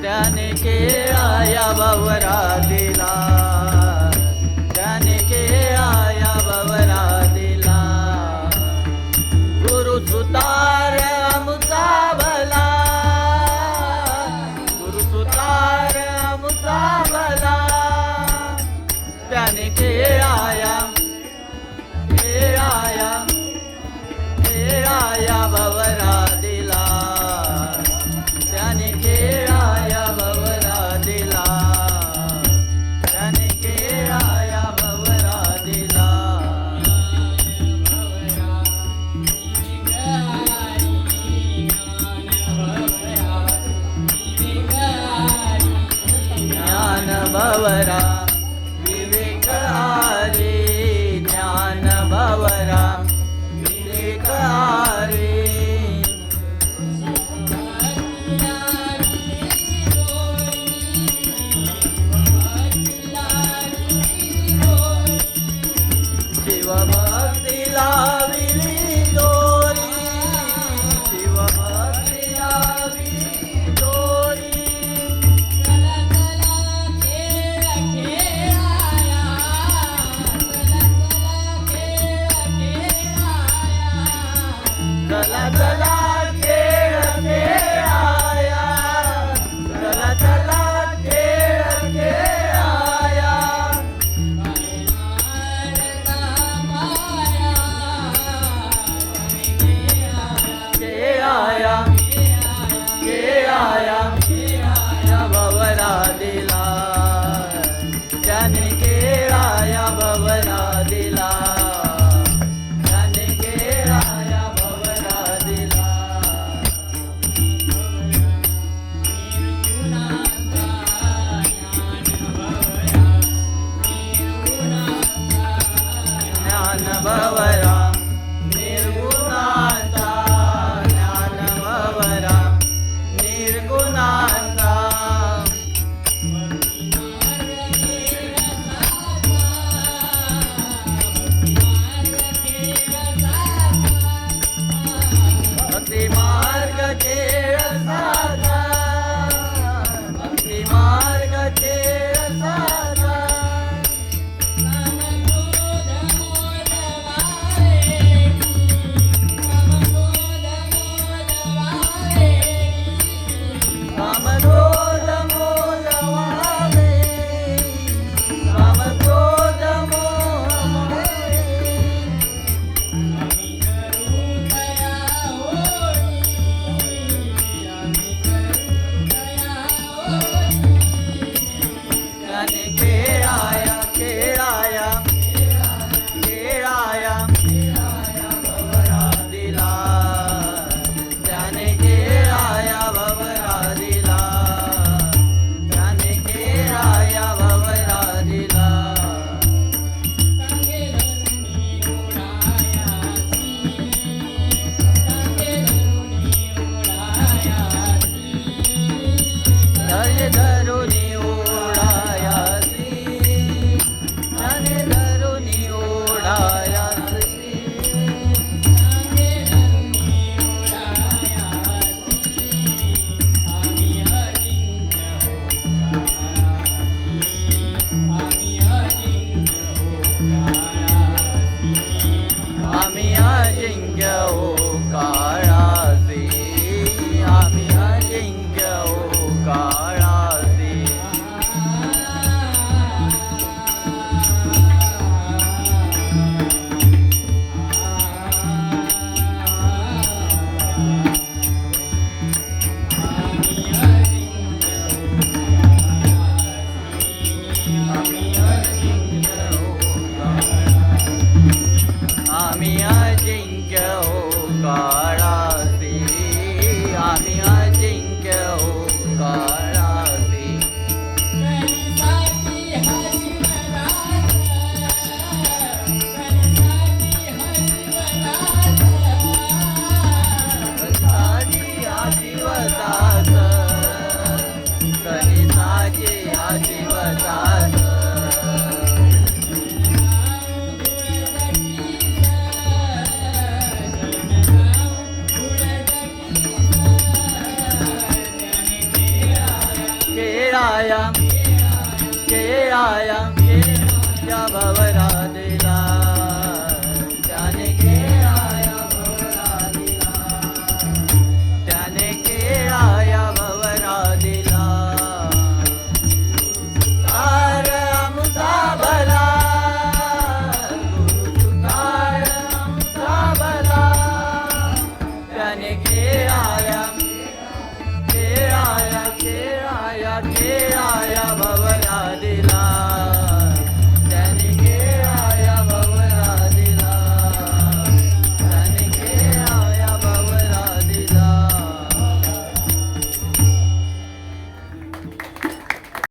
त्याने केळाया बवरा दिला, त्याने केळाया बवरा दिला. गुरु सुतार आमचा भला, गुरु सुतार आमचा भला. त्याने केळाया केळाया केळाया बवरा दिला, त्याने केळाया बवरा दिला, त्याने केळाया बवरा दिला. ज्ञान बवरा विवेक आरे, ज्ञान बवरा विवेक आरे. शिवभक्ती लाविली दोरी, शिवभक्ती लाविली दोरी. चला चला खेळ खेळाया, चला चला खेळ खेळाया. केळाया केळाया केळाया बवरा दिला, त्याने केळाया बवरा दिला, त्याने केळाया बवरा दिला. ज्ञान बवरा निर्गुणाचा, ज्ञान बवरा निर्गुणाचा. भक्ती मार्ग खेळ साधा, भक्ती मार्ग खेळ साधा. कामक्रोध मोह वावे, कामक्रोध मोह वावे. त्याने खेळाया खेळाया खेळाया खेळाया बवरा दिला, त्याने केळाया बवरा दिला, त्याने केळाया बवरा दिला. धैर्य धरुनी ओढायासी, त्याने धरुनी ओढायासी. आम्ही अजिंक्य हो काळासी, आम्ही अजिंक्य हो काळासी. खेळाया खेळाया खेळाया भवरा